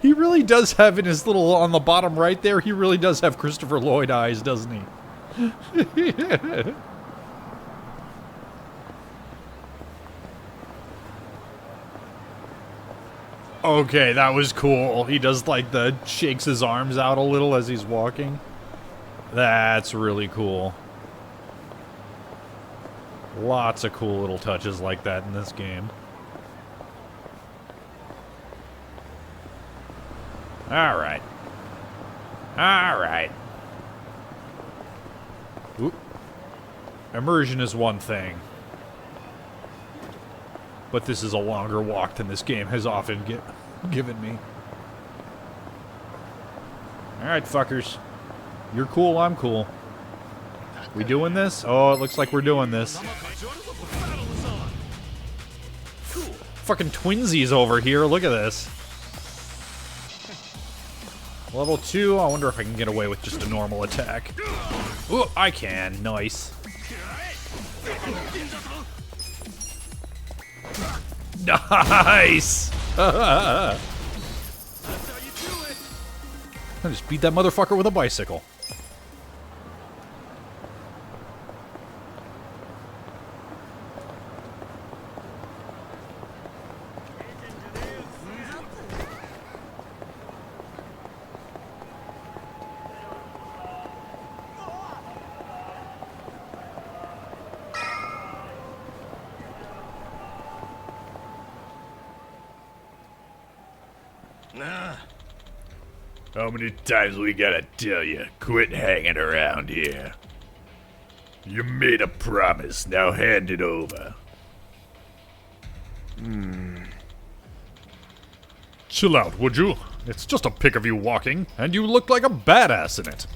He really does have in his little, on the bottom right there, he really does have Christopher Lloyd eyes, doesn't he? Okay, that was cool. He does like shakes his arms out a little as he's walking. That's really cool. Lots of cool little touches like that in this game. Alright. Alright. Oop. Immersion is one thing. But this is a longer walk than this game has often given me. Alright, fuckers. You're cool, I'm cool. We doing this? Oh, it looks like we're doing this. Fucking twinsies over here, look at this. Level 2, I wonder if I can get away with just a normal attack. Ooh, I can, nice. Nice! I just beat that motherfucker with a bicycle. How many times we gotta tell you, quit hanging around here? You made a promise, now hand it over. Chill out, would you? It's just a pic of you walking, and you look like a badass in it.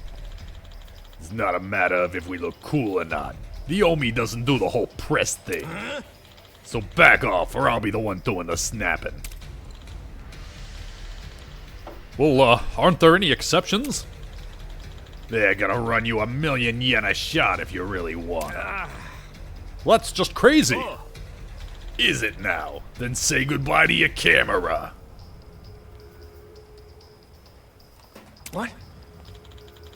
It's not a matter of if we look cool or not. The Omi doesn't do the whole press thing. So back off, or I'll be the one doing the snapping. Well, aren't there any exceptions? They're gonna run you $1,000,000 yen a shot if you really want. Well, that's just crazy. Is it now? Then say goodbye to your camera. What?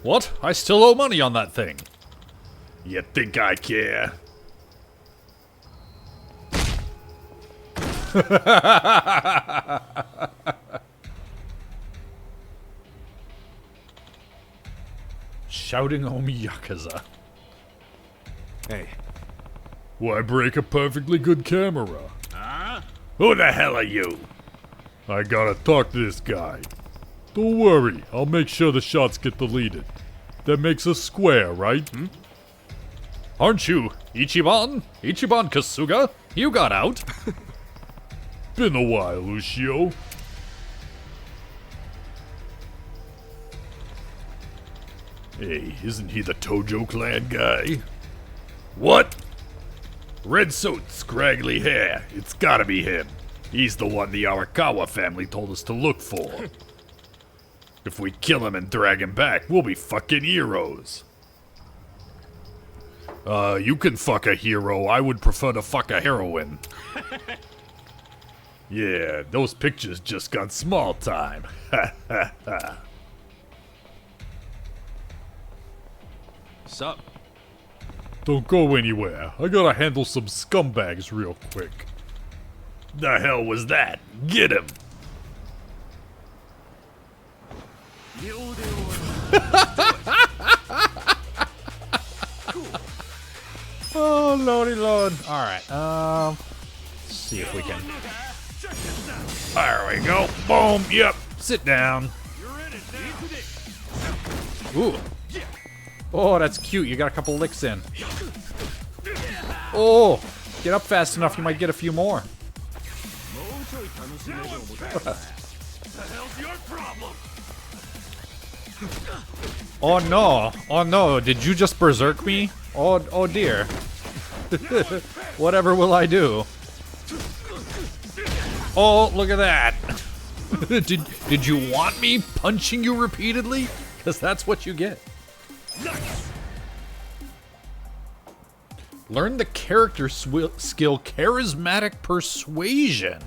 What? I still owe money on that thing. You think I care? Shouting Omi Yakuza. Hey. Why break a perfectly good camera? Who the hell are you? I gotta talk to this guy. Don't worry, I'll make sure the shots get deleted. That makes us square, right? Aren't you Ichiban? Ichiban Kasuga? You got out. Been a while, Lucio. Hey, isn't he the Tojo clan guy? What? Red suit, scraggly hair. It's gotta be him. He's the one the Arakawa family told us to look for. If we kill him and drag him back, we'll be fucking heroes. You can fuck a hero. I would prefer to fuck a heroine. Yeah, those pictures just got small time. Ha ha ha. Sup? Don't go anywhere. I gotta handle some scumbags real quick. The hell was that? Get him! Oh, lordy lord. Alright, let's see if we can. There we go. Boom. Yep. Sit down. Ooh. Oh, that's cute. You got a couple licks in. Oh, get up fast enough, you might get a few more. Oh no. Oh no, did you just berserk me? Oh dear. Whatever will I do? Oh, look at that. Did you want me punching you repeatedly? Because that's what you get. Learn the character skill Charismatic Persuasion.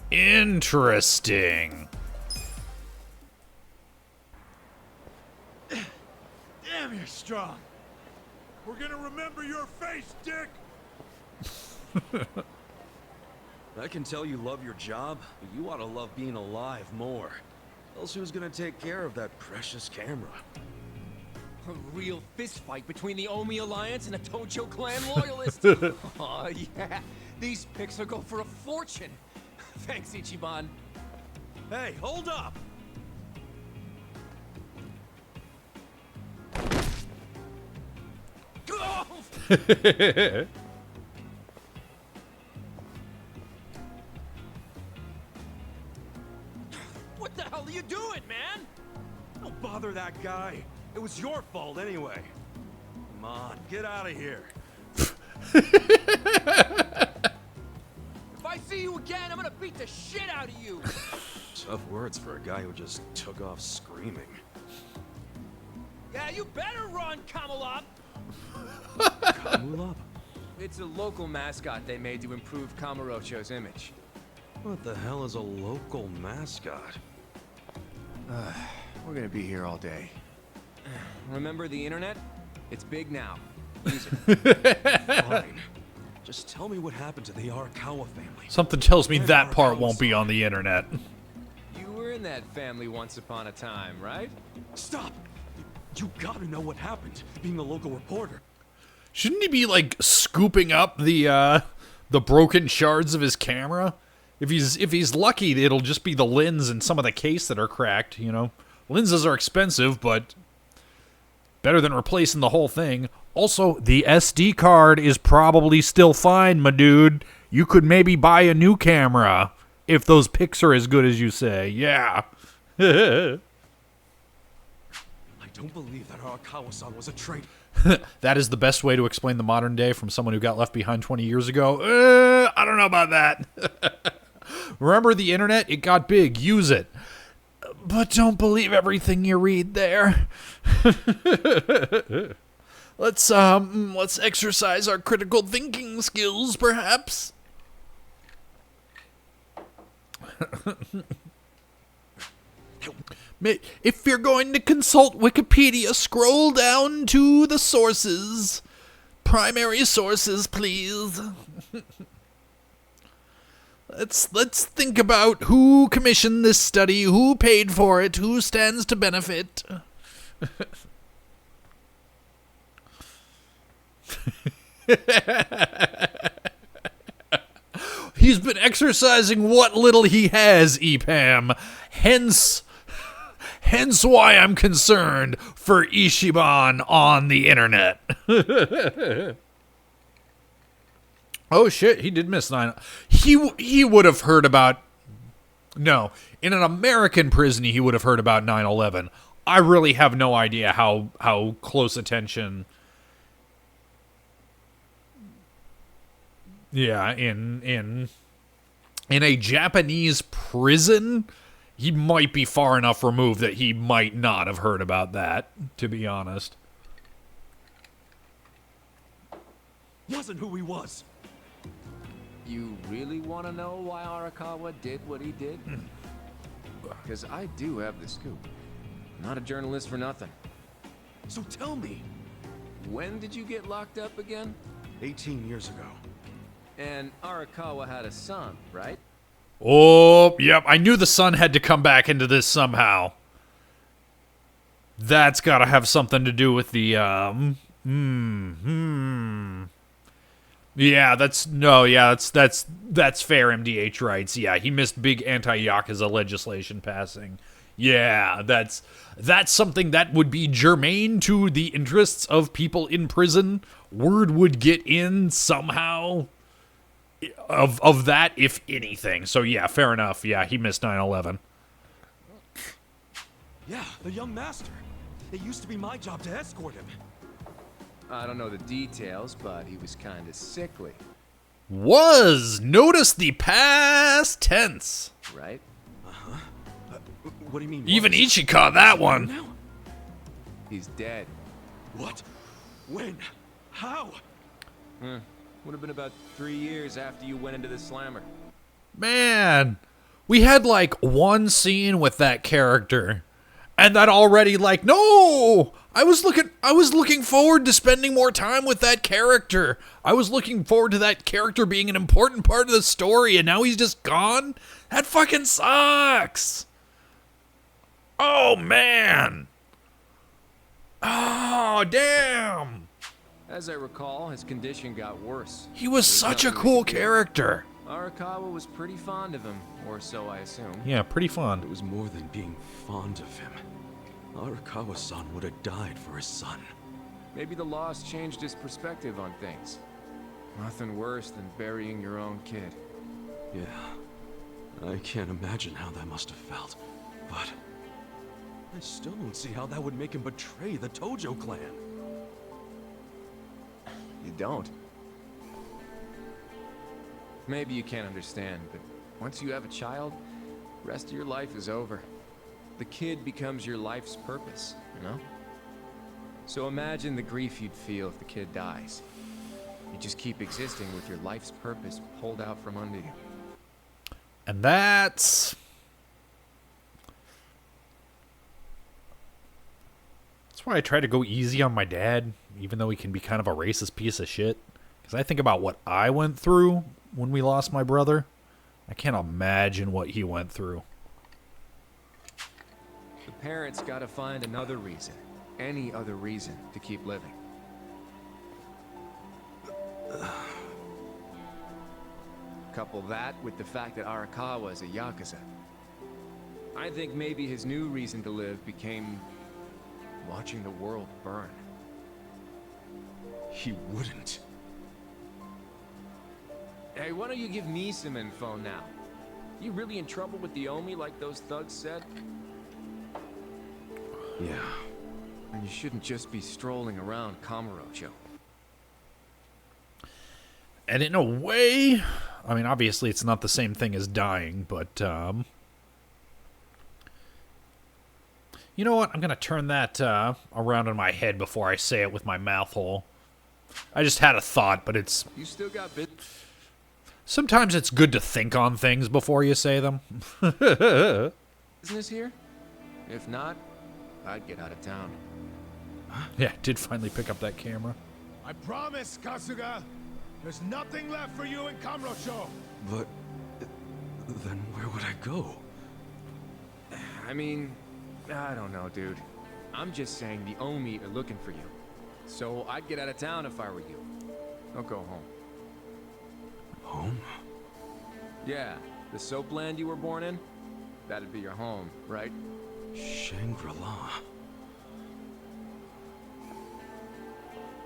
Interesting. Damn, you're strong. We're gonna remember your face, Dick! I can tell you love your job, but you ought to love being alive more. Else who's gonna take care of that precious camera? A real fist fight between the Omi Alliance and a Tojo clan loyalist. Oh yeah, these pics will go for a fortune. Thanks, Ichiban. Hey, hold up! Oh! What the hell are you doing, man? Don't bother that guy. It was your fault anyway. Come on, get out of here. If I see you again, I'm gonna beat the shit out of you. Tough words for a guy who just took off screaming. Yeah, you better run, Kamalop. Kamulop? It's a local mascot they made to improve Kamurocho's image. What the hell is a local mascot? We're gonna be here all day. Remember the internet? It's big now. Use it. Fine. Just tell me what happened to the Arakawa family. Something tells me that part won't be on the internet. You were in that family once upon a time, right? Stop! You gotta know what happened, being a local reporter. Shouldn't he be like scooping up the broken shards of his camera? If he's lucky, it'll just be the lens and some of the case that are cracked, you know. Lenses are expensive, but better than replacing the whole thing. Also, the SD card is probably still fine, my dude. You could maybe buy a new camera if those pics are as good as you say. Yeah. I don't believe that Arakawa-san was a traitor. That is the best way to explain the modern day from someone who got left behind 20 years ago. I don't know about that. Remember the internet? It got big. Use it. But don't believe everything you read there. Let's exercise our critical thinking skills, perhaps. If you're going to consult Wikipedia, scroll down to the sources. Primary sources, please. Let's think about who commissioned this study, who paid for it, who stands to benefit. He's been exercising what little he has, EPAM. Hence why I'm concerned for Ichiban on the internet. Oh shit, he did miss 9. He would have heard about... No, in an American prison he would have heard about 9/11. I really have no idea how close attention... Yeah, in a Japanese prison, he might be far enough removed that he might not have heard about that, to be honest. Wasn't who he was. You really want to know why Arakawa did what he did? Because I do have the scoop. I'm not a journalist for nothing. So tell me. When did you get locked up again? 18 years ago. And Arakawa had a son, right? Oh, yep. I knew the son had to come back into this somehow. That's got to have something to do with the, Yeah, that's fair, MDH writes. Yeah, he missed big anti-Yakuza legislation passing. Yeah, that's something that would be germane to the interests of people in prison. Word would get in somehow of that, if anything. So yeah, fair enough. Yeah, he missed 9/11. Yeah, the young master. It used to be my job to escort him. I don't know the details, but he was kind of sickly. Notice the past tense. Right? What do you mean? Even Ichi caught that one. Now? He's dead. What? When? How? Would have been about 3 years after you went into the slammer. Man, we had like one scene with that character, And that already, like, no! I was looking forward to spending more time with that character. I was looking forward to that character being an important part of the story, and now he's just gone? That fucking sucks! Oh, man! Oh, damn! As I recall, his condition got worse. He was such a cool character. Arakawa was pretty fond of him, or so I assume. Yeah, pretty fun. It was more than being fond of him. Arakawa-san would have died for his son. Maybe the loss changed his perspective on things. Nothing worse than burying your own kid. Yeah. I can't imagine how that must have felt. But I still don't see how that would make him betray the Tojo clan. You don't? Maybe you can't understand, but once you have a child, the rest of your life is over. The kid becomes your life's purpose, you know? So imagine the grief you'd feel if the kid dies. You just keep existing with your life's purpose pulled out from under you. And that's why I try to go easy on my dad, even though he can be kind of a racist piece of shit. Because I think about what I went through when we lost my brother. I can't imagine what he went through. The parents gotta find another reason, any other reason, to keep living. Couple that with the fact that Arakawa is a Yakuza. I think maybe his new reason to live became watching the world burn. He wouldn't. Hey, why don't you give me some info now? You really in trouble with the Omi like those thugs said? Yeah. And you shouldn't just be strolling around Kamurocho. And in a way, I mean, obviously it's not the same thing as dying, but, you know what? I'm going to turn that around in my head before I say it with my mouth hole. I just had a thought, but it's... You still got bit. Sometimes it's good to think on things before you say them. Business here? If not, I'd get out of town. Yeah, did finally pick up that camera. I promise, Kasuga. There's nothing left for you in Kamurocho. But then where would I go? I mean, I don't know, dude. I'm just saying the Omi are looking for you. So I'd get out of town if I were you. Don't go home. Home? Yeah, the soap land you were born in? That'd be your home, right? Shangri-La.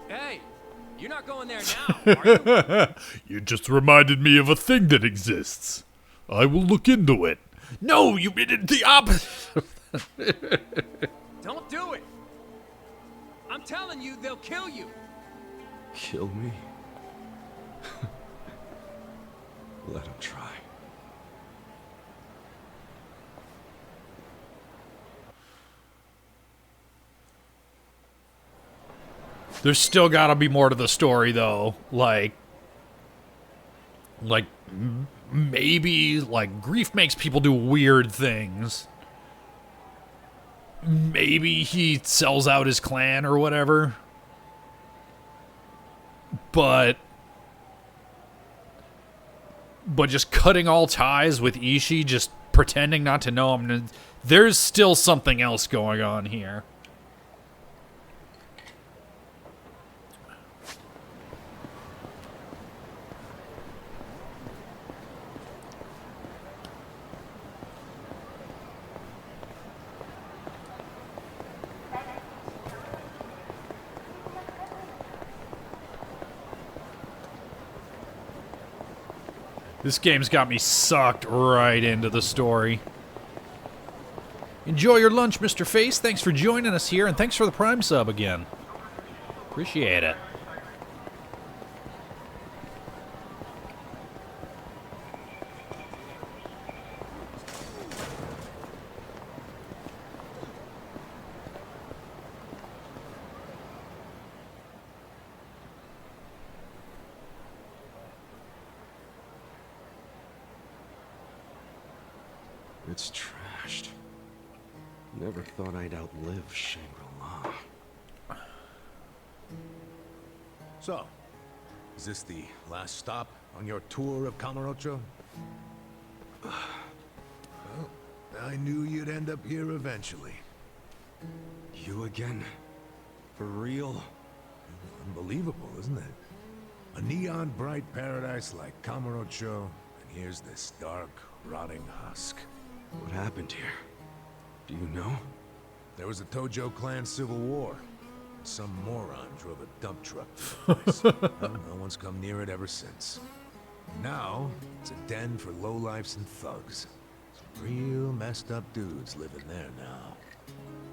Hey! You're not going there now, are you? You just reminded me of a thing that exists. I will look into it. No, you did the opposite. Don't do it! I'm telling you, they'll kill you! Kill me? Let him try. There's still gotta be more to the story, though. Like maybe, like, grief makes people do weird things. Maybe he sells out his clan or whatever. But just cutting all ties with Ishii, just pretending not to know him, there's still something else going on here. This game's got me sucked right into the story. Enjoy your lunch, Mr. Face. Thanks for joining us here, and thanks for the Prime sub again. Appreciate it. It's trashed. Never thought I'd outlive Shangri-La. So, is this the last stop on your tour of Kamurocho? Well, I knew you'd end up here eventually. You again? For real? Unbelievable, isn't it? A neon bright paradise like Kamurocho, and here's this dark, rotting husk. What happened here? Do you know? There was a Tojo clan civil war. Some moron drove a dump truck to the place. Well, no one's come near it ever since. Now, it's a den for lowlifes and thugs. Some real messed up dudes living there now.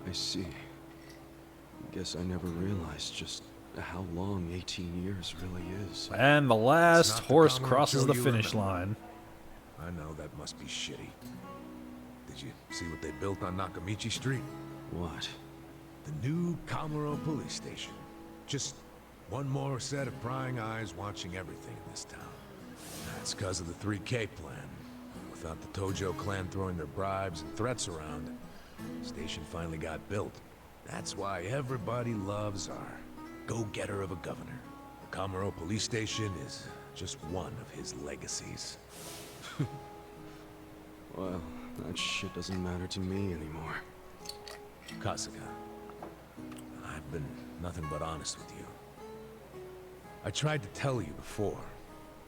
I see. Guess I never realized just how long 18 years really is. And the It's last not the horse Kamurocho crosses the you finish remember. line. I know that must be shitty. Did you see what they built on Nakamichi Street? What? The new Kamuro police station. Just one more set of prying eyes watching everything in this town. That's because of the 3K plan. Without the Tojo clan throwing their bribes and threats around, the station finally got built. That's why everybody loves our go-getter of a governor. The Kamuro police station is just one of his legacies. Well, that shit doesn't matter to me anymore. Kasuga, I've been nothing but honest with you. I tried to tell you before.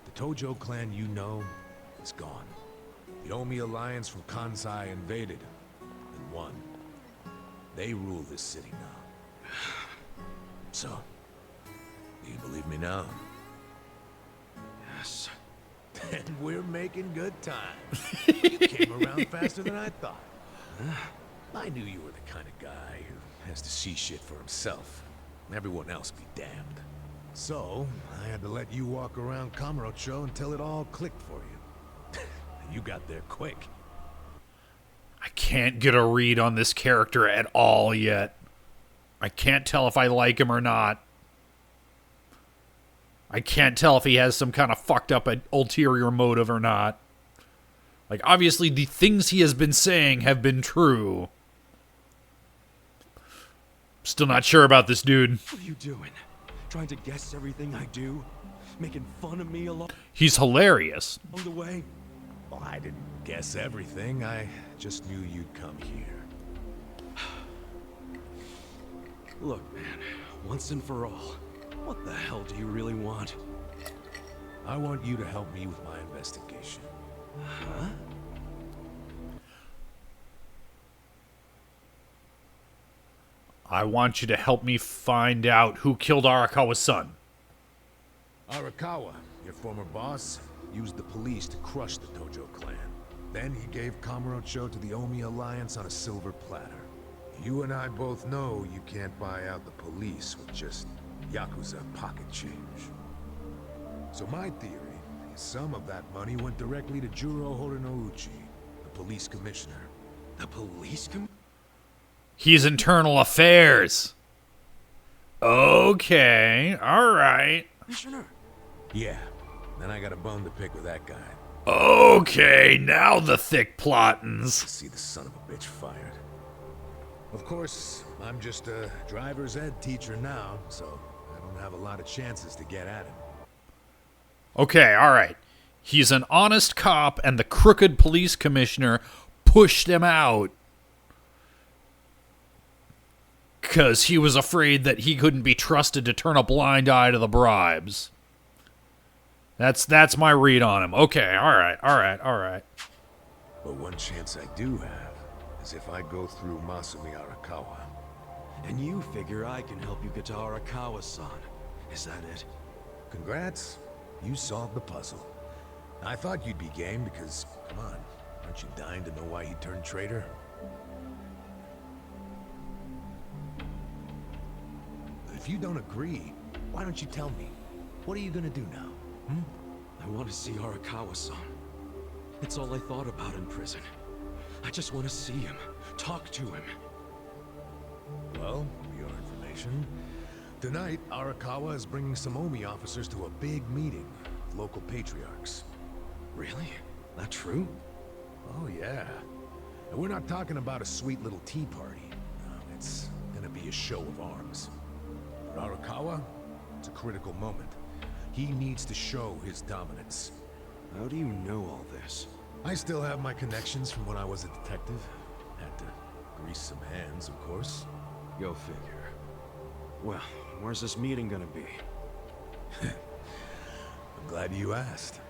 The Tojo clan you know is gone. The Omi alliance from Kansai invaded and won. They rule this city now. So, do you believe me now? Yes. Then we're making good time. Came around faster than I thought. I knew you were the kind of guy who has to see shit for himself. Everyone else be damned. So, I had to let you walk around Kamurocho until it all clicked for you. You got there quick. I can't get a read on this character at all yet. I can't tell if I like him or not. I can't tell if he has some kind of fucked up ulterior motive or not. Like, obviously, the things he has been saying have been true. Still not sure about this dude. What are you doing? Trying to guess everything I do? Making fun of me along He's hilarious. the way? Well, I didn't guess everything. I just knew you'd come here. Look, man, once and for all, what the hell do you really want? I want you to help me with my investigation. Huh? I want you to help me find out who killed Arakawa's son. Arakawa, your former boss, used the police to crush the Tojo clan. Then he gave Kamurocho to the Omi alliance on a silver platter. You and I both know you can't buy out the police with just Yakuza pocket change. So my theory is some of that money went directly to Juro Horinouchi, the police commissioner. The police He's internal affairs. Okay, alright. commissioner? Yeah, then I got a bone to pick with that guy. Okay, now the thick plottins. See the son of a bitch fired. Of course, I'm just a driver's ed teacher now, so I don't have a lot of chances to get at him. Okay, alright. He's an honest cop, and the crooked police commissioner pushed him out. Because he was afraid that he couldn't be trusted to turn a blind eye to the bribes. That's my read on him. Okay, alright. But one chance I do have is if I go through Masumi Arakawa. And you figure I can help you get to Arakawa-san. Is that it? Congrats, you solved the puzzle. I thought you'd be game because, come on, aren't you dying to know why he turned traitor? If you don't agree, why don't you tell me? What are you gonna do now? I want to see Arakawa-san. It's all I thought about in prison. I just want to see him, talk to him. Well, for your information, tonight Arakawa is bringing some Omi officers to a big meeting with local patriarchs. Really? That true? Oh yeah. And we're not talking about a sweet little tea party. No, it's gonna be a show of arms. For Arakawa, it's a critical moment. He needs to show his dominance. How do you know all this? I still have my connections from when I was a detective. Had to grease some hands, of course. Go figure. Well, where's this meeting gonna be? I'm glad you asked.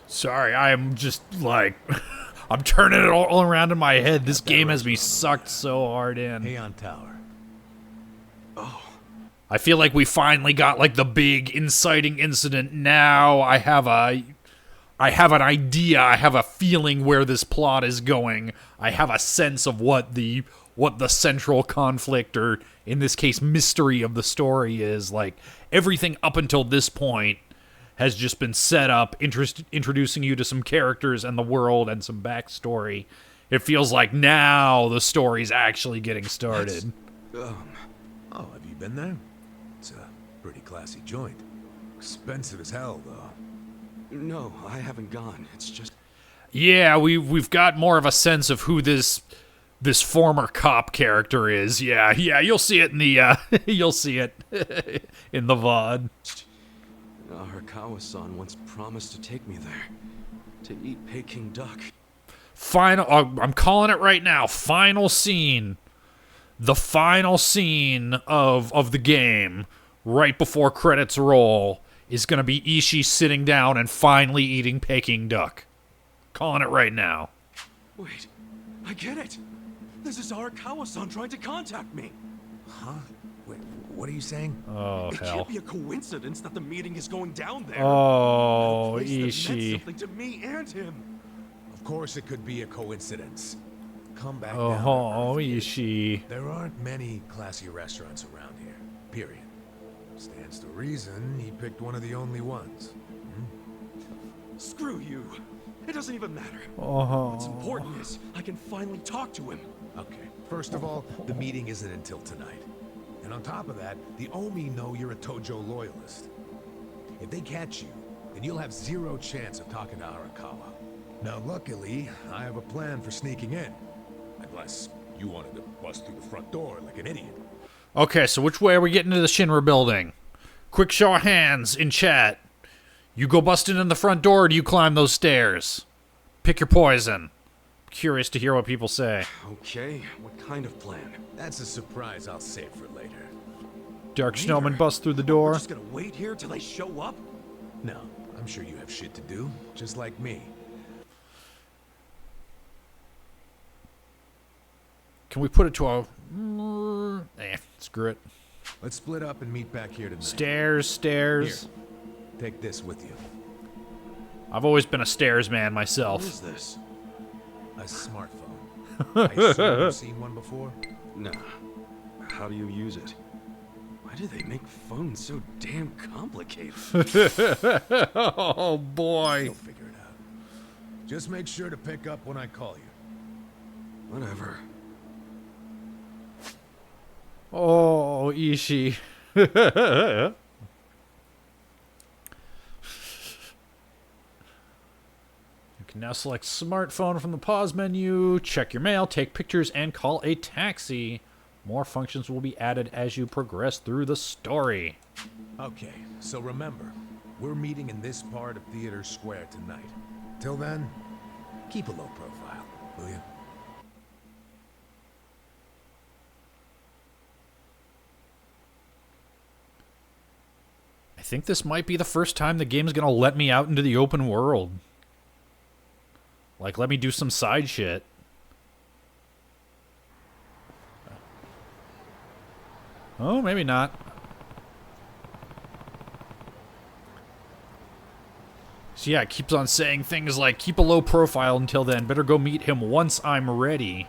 Sorry, I'm just like I'm turning it all around in my head. This game has me sucked so hard in. Aeon Tower. I feel like we finally got like the big inciting incident. Now I have an idea. I have a feeling where this plot is going. I have a sense of what the central conflict, or in this case mystery, of the story is. Like, everything up until this point has just been set up, introducing you to some characters and the world and some backstory. It feels like now the story's actually getting started. Oh, have you been there? It's a pretty classy joint. Expensive as hell, though. No, I haven't gone. It's just... Yeah, we've got more of a sense of who this former cop character is. Yeah, you'll see it in the you'll see it in the VOD. Arakawa-san once promised to take me there to eat Peking duck. Final, I'm calling it right now. Final scene. The final scene of the game, right before credits roll, is going to be Ishii sitting down and finally eating Peking duck. Calling it right now. Wait, I get it. This is Arakawa-san trying to contact me. Huh? Wait, what are you saying? Oh, It hell. can't be a coincidence that the meeting is going down there. Oh, A place that meant Ishii. something to me and him. Of course it could be a coincidence. Come back Oh, down. Ishii. There aren't many classy restaurants around here, period. Stands to reason he picked one of the only ones. Screw you. It doesn't even matter. Oh. What's important is I can finally talk to him. Okay, first of all, the meeting isn't until tonight. And on top of that, the Omi know you're a Tojo loyalist. If they catch you, then you'll have zero chance of talking to Arakawa. Now, luckily, I have a plan for sneaking in. Unless you wanted to bust through the front door like an idiot. Okay, so which way are we getting to the Shinra building? Quick show of hands in chat. You go busting in the front door, or do you climb those stairs? Pick your poison. Curious to hear what people say. Okay, what kind of plan? That's a surprise I'll save for later. Dark Later? Snowman bust through the We're door. just gonna wait here till they show up? No, I'm sure you have shit to do, just like me. Can we put it to a... screw it. Let's split up and meet back here tonight. Stairs. Here, take this with you. I've always been a stairs man What myself. is this? A smartphone. I assume you've seen one before? Nah. How do you use it? Why do they make phones so damn complicated? Oh, boy. You'll figure it out. Just make sure to pick up when I call you. Whatever. Oh, Ishii. You can now select smartphone from the pause menu, check your mail, take pictures, and call a taxi. More functions will be added as you progress through the story. Okay, so remember, we're meeting in this part of Theater Square tonight. Till then, keep a low profile, will you? I think this might be the first time the game's gonna let me out into the open world. Like, let me do some side shit. Oh, maybe not. So yeah, it keeps on saying things like, keep a low profile until then, better go meet him once I'm ready.